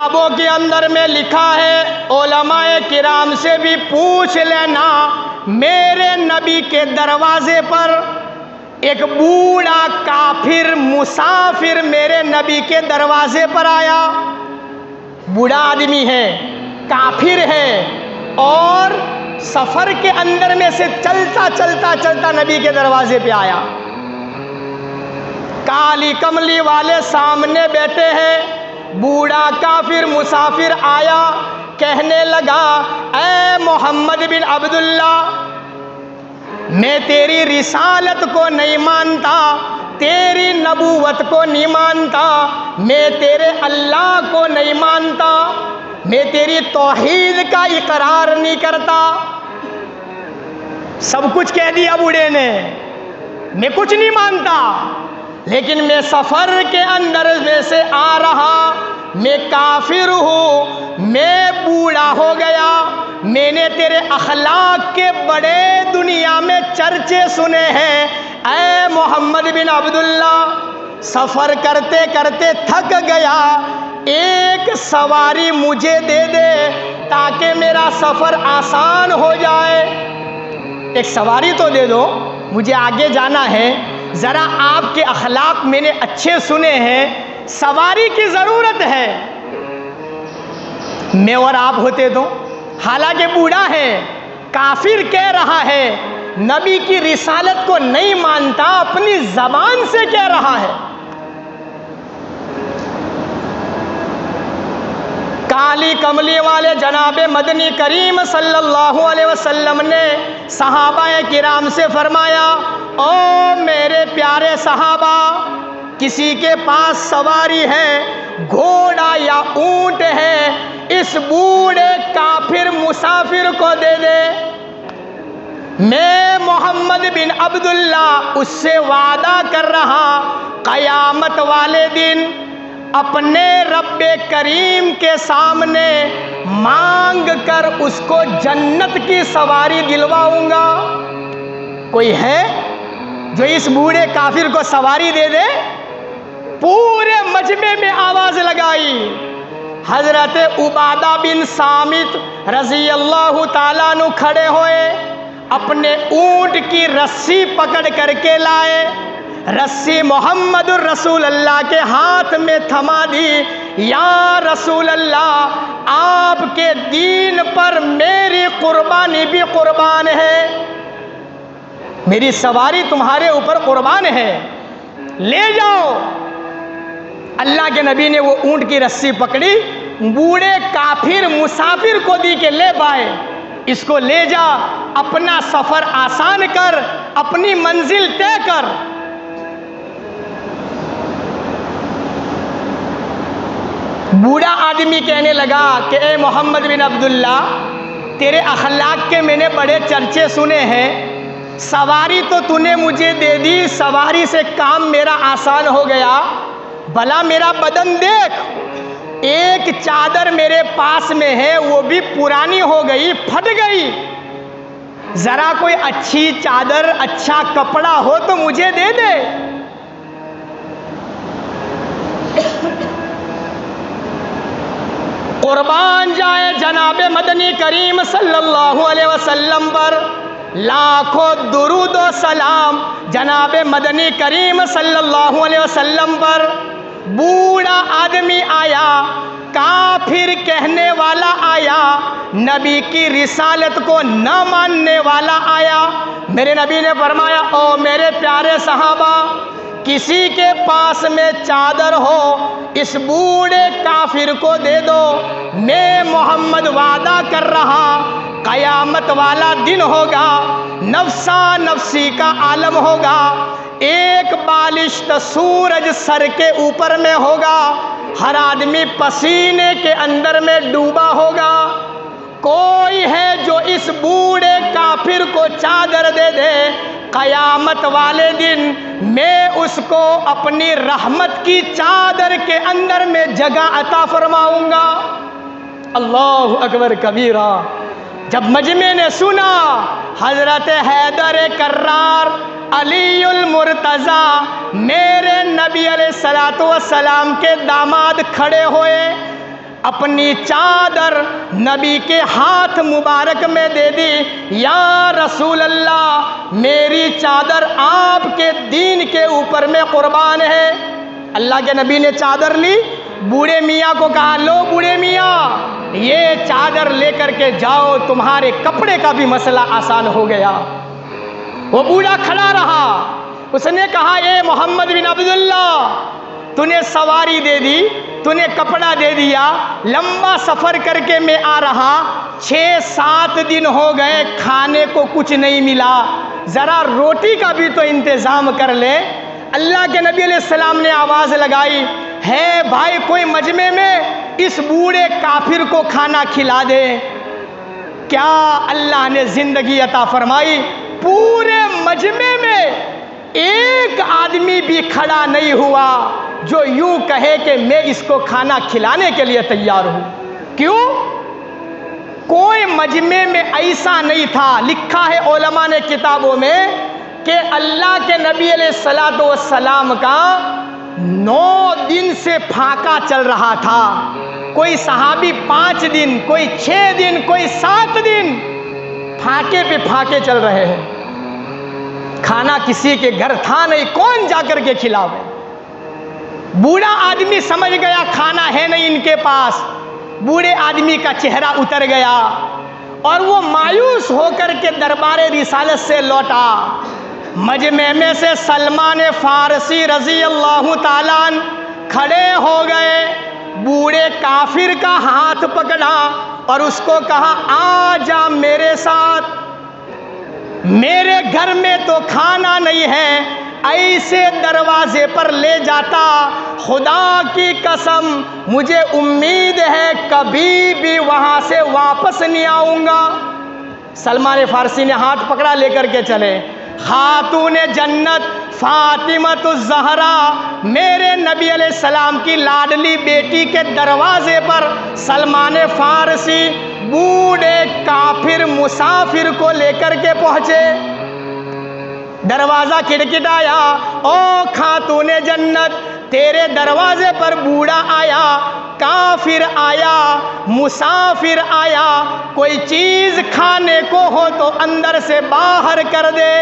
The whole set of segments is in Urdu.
کتابوں کے اندر میں لکھا ہے، علماء کرام سے بھی پوچھ لینا، میرے نبی کے دروازے پر ایک بوڑھا کافر مسافر میرے نبی کے دروازے پر آیا۔ بوڑھا آدمی ہے، کافر ہے، اور سفر کے اندر میں سے چلتا نبی کے دروازے پہ آیا۔ کالی کملی والے سامنے بیٹھے ہیں، بوڑھا کافر مسافر آیا، کہنے لگا، اے محمد بن عبداللہ، میں تیری رسالت کو نہیں مانتا، تیری نبوت کو نہیں مانتا، میں تیرے اللہ کو نہیں مانتا، میں تیری توحید کا اقرار نہیں کرتا۔ سب کچھ کہہ دیا بوڑھے نے، میں کچھ نہیں مانتا، لیکن میں سفر کے اندر میں سے آ رہا، میں کافر ہوں، میں بوڑھا ہو گیا، میں نے تیرے اخلاق کے بڑے دنیا میں چرچے سنے ہیں، اے محمد بن عبداللہ، سفر کرتے کرتے تھک گیا، ایک سواری مجھے دے دے تاکہ میرا سفر آسان ہو جائے۔ ایک سواری تو دے دو، مجھے آگے جانا ہے، ذرا آپ کے اخلاق میں نے اچھے سنے ہیں، سواری کی ضرورت ہے۔ میں اور آپ ہوتے تو، حالانکہ بوڑھا ہے، کافر کہہ رہا ہے، نبی کی رسالت کو نہیں مانتا، اپنی زبان سے کہہ رہا ہے۔ کالی کملی والے جناب مدنی کریم صلی اللہ علیہ وسلم نے صحابہ کرام سے فرمایا، او میرے پیارے صحابہ، کسی کے پاس سواری ہے، گھوڑا یا اونٹ ہے، اس بوڑھے کافر مسافر کو دے دے۔ میں محمد بن عبداللہ اس سے وعدہ کر رہا، قیامت والے دن اپنے رب کریم کے سامنے مانگ کر اس کو جنت کی سواری دلواؤں گا۔ کوئی ہے جو اس بوڑھے کافر کو سواری دے دے؟ پورے مجمع میں آواز لگائی۔ حضرت عبادہ بن صامت رضی اللہ تعالیٰ عنہ کھڑے ہوئے، اپنے اونٹ کی رسی پکڑ کر کے لائے، رسی محمد الرسول اللہ کے ہاتھ میں تھما دی، یا رسول اللہ، آپ کے دین پر میری قربانی بھی قربان ہے، میری سواری تمہارے اوپر قربان ہے، لے جاؤ۔ اللہ کے نبی نے وہ اونٹ کی رسی پکڑی، بوڑھے کافر مسافر کو دی کہ لے بھائی، اس کو لے جا، اپنا سفر آسان کر، اپنی منزل طے کر۔ بوڑھا آدمی کہنے لگا کہ اے محمد بن عبداللہ، تیرے اخلاق کے میں نے بڑے چرچے سنے ہیں، سواری تو نے مجھے دے دی، سواری سے کام میرا آسان ہو گیا، بھلا میرا بدن دیکھ، ایک چادر میرے پاس میں ہے، وہ بھی پرانی ہو گئی، پھٹ گئی، ذرا کوئی اچھی چادر، اچھا کپڑا ہو تو مجھے دے دے۔ قربان جائے جناب مدنی کریم صلی اللہ علیہ وسلم پر لاکھوں درود و سلام، جناب مدنی کریم صلی اللہ علیہ وسلم پر۔ بوڑھا آدمی آیا، کافر کہنے والا آیا، نبی کی رسالت کو نہ ماننے والا آیا۔ میرے نبی نے فرمایا، او میرے پیارے صحابہ، کسی کے پاس میں چادر ہو، اس بوڑھے کافر کو دے دو، میں محمد وعدہ کر رہا، قیامت والا دن ہوگا، نفسا نفسی کا عالم ہوگا، ایک بالشت سورج سر کے اوپر میں ہوگا، ہر آدمی پسینے کے اندر میں ڈوبا ہوگا، کوئی ہے جو اس بوڑھے کافر کو چادر دے دے، قیامت والے دن میں اس کو اپنی رحمت کی چادر کے اندر میں جگہ عطا فرماؤں گا۔ اللہ اکبر کبیرہ۔ جب مجمع نے سنا، حضرت حیدر کرار علی المرتضی میرے نبی علیہ الصلوۃ والسلام کے داماد کھڑے ہوئے، اپنی چادر نبی کے ہاتھ مبارک میں دے دی، یا رسول اللہ میری چادر آپ کے دین کے اوپر میں قربان ہے۔ اللہ کے نبی نے چادر لی، بوڑھے میاں کو کہا لو بوڑھے میاں یہ چادر لے کر کے جاؤ، تمہارے کپڑے کا بھی مسئلہ آسان ہو گیا۔ وہ بوڑھا کھڑا رہا، اس نے کہا اے محمد بن عبداللہ تو نے سواری دے دی، تو نے کپڑا دے دیا، لمبا سفر کر کے میں آ رہا، 6-7 دن ہو گئے کھانے کو کچھ نہیں ملا، ذرا روٹی کا بھی تو انتظام کر لے۔ اللہ کے نبی علیہ السلام نے آواز لگائی، ہے بھائی کوئی مجمع میں اس بوڑھے کافر کو کھانا کھلا دے۔ کیا اللہ نے زندگی عطا فرمائی، پورے مجمع میں ایک آدمی بھی کھڑا نہیں ہوا جو یوں کہے کہ میں اس کو کھانا کھلانے کے لیے تیار ہوں۔ کیوں؟ کوئی مجمع میں ایسا نہیں تھا، لکھا ہے علماء نے کتابوں میں کہ اللہ کے نبی علیہ السلام کا 9 دن سے پھاقا چل رہا تھا، کوئی صحابی 5 دن، کوئی 6 دن، کوئی 7 دن پھاقے پہ پھاقے چل رہے ہیں، کھانا کسی کے گھر تھا نہیں، کون جا کر کے کھلاوے؟ بوڑھا آدمی سمجھ گیا کھانا ہے نہیں ان کے پاس، بوڑھے آدمی کا چہرہ اتر گیا اور وہ مایوس ہو کر کے دربار رسالت سے لوٹا۔ مجمع میں سے سلمان فارسی رضی اللہ تعالیٰ عنہ کھڑے ہو گئے، بوڑھے کافر کا ہاتھ پکڑا اور اس کو کہا آ جا میرے ساتھ، میرے گھر میں تو کھانا نہیں ہے، ایسے دروازے پر لے جاتا، خدا کی قسم مجھے امید ہے کبھی بھی وہاں سے واپس نہیں آؤں گا۔ سلمان فارسی نے ہاتھ پکڑا، لے کر کے چلے۔ خاتون جنت فاطمہ الزہرا میرے نبی علیہ السلام کی لاڈلی بیٹی کے دروازے پر سلمان فارسی بوڑھے کافر مسافر کو لے کر کے پہنچے۔ دروازہ کھٹکھٹایا، او خاتون جنت تیرے دروازے پر بوڑھا آیا، کافر آیا، مسافر آیا، کوئی چیز کھانے کو ہو تو اندر سے باہر کر دے۔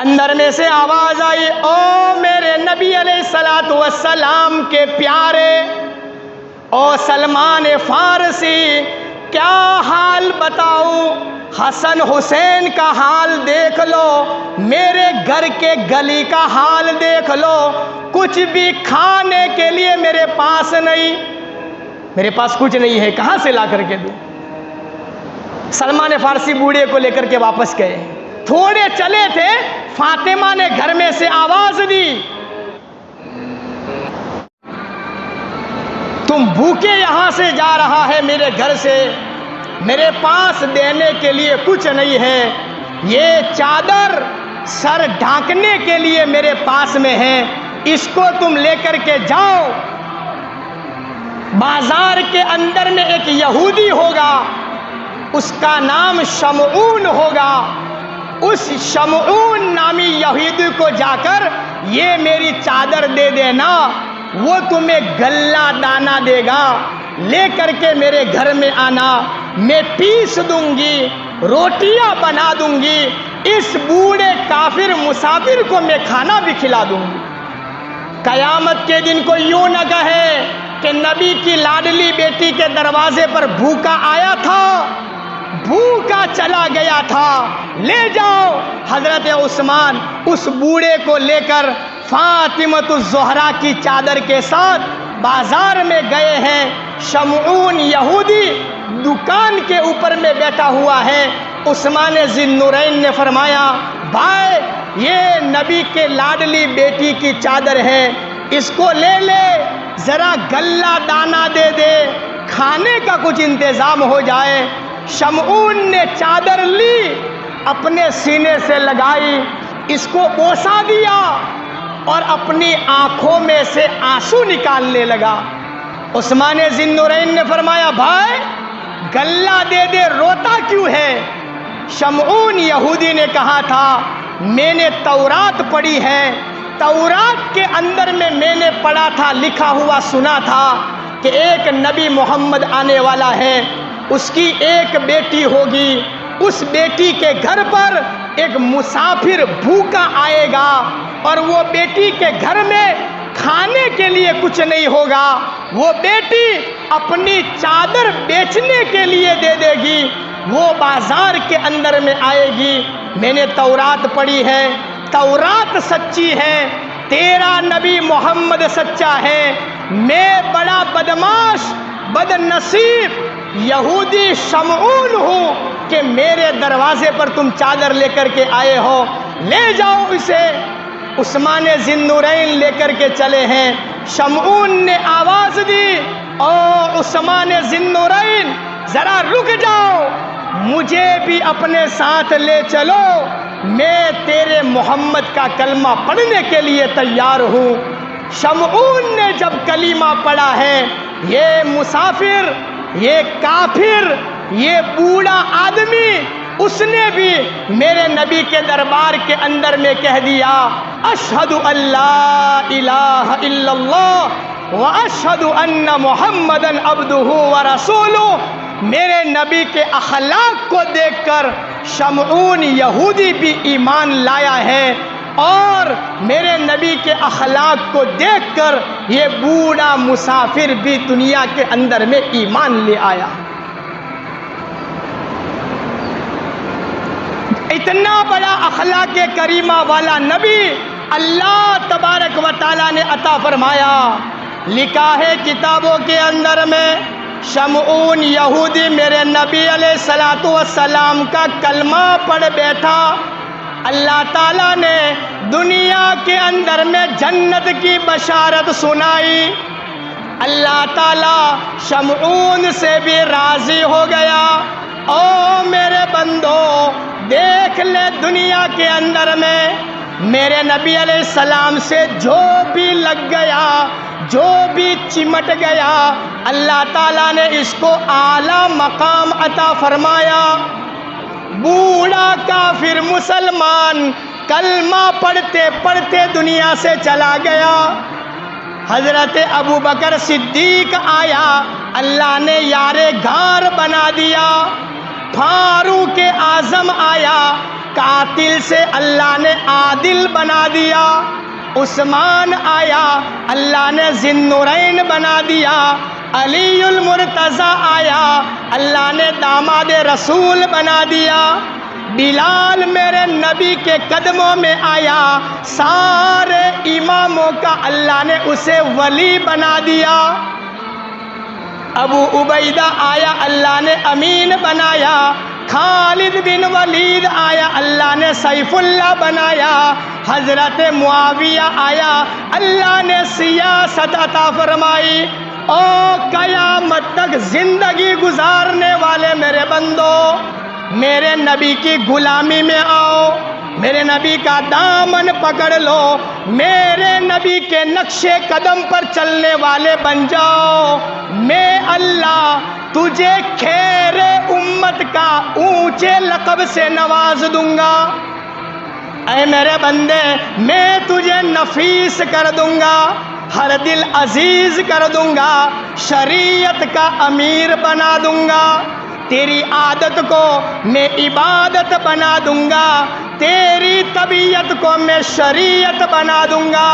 اندر میں سے آواز آئی، او میرے نبی علیہ السلام کے پیارے، او سلمان فارسی کیا حال بتاؤں؟ حسن حسین کا حال دیکھ لو، میرے گھر کے گلی کا حال دیکھ لو، کچھ بھی کھانے کے لیے میرے پاس نہیں، میرے پاس کچھ نہیں ہے، کہاں سے لا کر کے دوں؟ سلمان فارسی بوڑھے کو لے کر کے واپس گئے، تھوڑے چلے تھے، فاطمہ نے گھر میں سے آواز دی، تم بھوکے یہاں سے جا رہا ہے میرے گھر سے، میرے پاس دینے کے لیے کچھ نہیں ہے، یہ چادر سر ڈھانکنے کے لیے میرے پاس میں ہے، اس کو تم لے کر کے جاؤ، بازار کے اندر میں ایک یہودی ہوگا، اس کا نام شمعون ہوگا، اس شمعون نامی یہودی کو جا کر یہ میری چادر دے دینا، وہ تمہیں غلہ دانہ دے گا، لے کر کے میرے گھر میں آنا، میں پیس دوں گی، روٹیاں بنا دوں گی، اس بوڑھے کافر مسافر کو میں کھانا بھی کھلا دوں گی۔ قیامت کے دن کو یوں نہ کہے کہ نبی کی لاڈلی بیٹی کے دروازے پر بھوکا آیا تھا، بھوکا چلا گیا تھا، لے جاؤ۔ حضرت عثمان اس بوڑھے کو لے کر فاطمہ الزہرا کی چادر کے ساتھ بازار میں گئے ہیں، شمعون یہودی دکان کے اوپر میں بیٹھا ہوا ہے۔ عثمان ذی النورین نے فرمایا، بھائی یہ نبی کے لاڈلی بیٹی کی چادر ہے، اس کو لے لے، ذرا غلہ دانہ دے دے، کھانے کا کچھ انتظام ہو جائے۔ شمعون نے چادر لی، اپنے سینے سے لگائی، اس کو بوسا دیا اور اپنی آنکھوں میں سے آنسو نکالنے لگا۔ عثمان ذی النورین نے فرمایا، بھائی غلہ دے دے، روتا کیوں ہے؟ شمعون یہودی نے کہا تھا، میں نے تورات پڑھی ہے، تورات کے اندر میں نے پڑھا تھا، لکھا ہوا سنا تھا کہ ایک نبی محمد آنے والا ہے، اس کی ایک بیٹی ہوگی، اس بیٹی کے گھر پر ایک مسافر بھوکا آئے گا اور وہ بیٹی کے گھر میں کھانے کے لیے کچھ نہیں ہوگا، وہ بیٹی اپنی چادر بیچنے کے لیے دے دے گی، وہ بازار کے اندر میں آئے گی۔ میں نے تورات پڑھی ہے، تورات سچی ہے، تیرا نبی محمد سچا ہے، میں بڑا بدماش بد نصیب یہودی شمعون ہوں کہ میرے دروازے پر تم چادر لے کر کے آئے ہو، لے جاؤ اسے۔ عثمان ذی النورین لے کر کے چلے ہیں۔ شمعون نے آواز دی، او عثمان ذی النورین ذرا رک جاؤ، مجھے بھی اپنے ساتھ لے چلو، میں تیرے محمد کا کلمہ پڑھنے کے لیے تیار ہوں۔ شمعون نے جب کلمہ پڑھا ہے، یہ مسافر، یہ کافر، یہ بوڑھا آدمی، اس نے بھی میرے نبی کے دربار کے اندر میں کہہ دیا، اشہد ان لا الہ الا اللہ واشہد ان محمدً عبدہ ورسولہ۔ میرے نبی کے اخلاق کو دیکھ کر شمعون یہودی بھی ایمان لایا ہے، اور میرے نبی کے اخلاق کو دیکھ کر یہ بوڑھا مسافر بھی دنیا کے اندر میں ایمان لے آیا۔ اتنا بڑا اخلاق کریمہ والا نبی اللہ تبارک و تعالیٰ نے عطا فرمایا۔ لکھا ہے کتابوں کے اندر میں، شمعون یہودی میرے نبی علیہ الصلوۃ والسلام کا کلمہ پڑھ بیٹھا، اللہ تعالیٰ نے دنیا کے اندر میں جنت کی بشارت سنائی، اللہ تعالیٰ شمعون سے بھی راضی ہو گیا۔ او میرے بندو، دیکھ لے دنیا کے اندر میں میرے نبی علیہ السلام سے جو بھی لگ گیا، جو بھی چمٹ گیا، اللہ تعالیٰ نے اس کو اعلیٰ مقام عطا فرمایا۔ بوڑھا کافر مسلمان کلمہ پڑھتے پڑھتے دنیا سے چلا گیا۔ حضرت ابو بکر صدیق آیا، اللہ نے یار غار بنا دیا۔ فاروق اعظم آیا، قاتل سے اللہ نے عادل بنا دیا۔ عثمان آیا، اللہ نے ذی النورین بنا دیا۔ علی المرتضیٰ آیا، اللہ نے داماد رسول بنا دیا۔ بلال میرے نبی کے قدموں میں آیا، سارے اماموں کا اللہ نے اسے ولی بنا دیا۔ ابو عبیدہ آیا، اللہ نے امین بنایا۔ خالد بن ولید آیا، اللہ نے سیف اللہ بنایا۔ حضرت معاویہ آیا، اللہ نے سیاست عطا فرمائی۔ او قیامت تک زندگی گزارنے والے میرے بندو، میرے نبی کی غلامی میں آؤ، میرے نبی کا دامن پکڑ لو، میرے نبی کے نقش قدم پر چلنے والے بن جاؤ۔ میں اللہ تجھے خیر امت کا اونچے لقب سے نواز دوں گا۔ اے میرے بندے، میں تجھے نفیس کر دوں گا، ہر دل عزیز کر دوں گا، شریعت کا امیر بنا دوں گا، تیری عادت کو میں عبادت بنا دوں گا، تیری طبیعت کو میں شریعت بنا دوں گا۔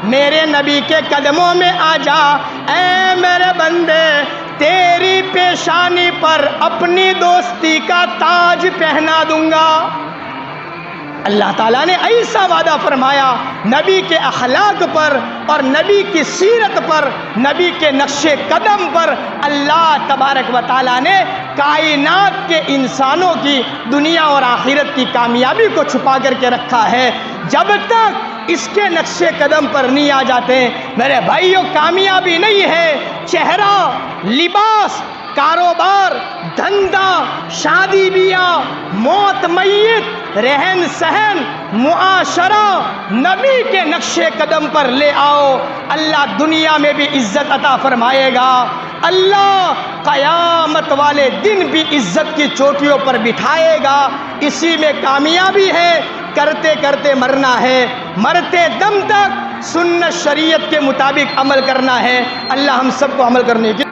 میرے نبی کے قدموں میں آ جا، اے میرے بندے، تیری پیشانی پر اپنی دوستی کا تاج پہنا دوں گا۔ اللہ تعالیٰ نے ایسا وعدہ فرمایا، نبی کے اخلاق پر اور نبی کی سیرت پر، نبی کے نقش قدم پر اللہ تبارک و تعالیٰ نے کائنات کے انسانوں کی دنیا اور آخرت کی کامیابی کو چھپا کر کے رکھا ہے۔ جب تک اس کے نقش قدم پر نہیں آ جاتے میرے بھائیوں، کامیابی نہیں ہے۔ چہرہ، لباس، کاروبار، دھندا، شادی بیاہ، موت میت، رہن سہن، معاشرہ، نبی کے نقش قدم پر لے آؤ، اللہ دنیا میں بھی عزت عطا فرمائے گا، اللہ قیامت والے دن بھی عزت کی چوٹیوں پر بٹھائے گا۔ اسی میں کامیابی ہے، کرتے کرتے مرنا ہے، مرتے دم تک سنت شریعت کے مطابق عمل کرنا ہے۔ اللہ ہم سب کو عمل کرنے کی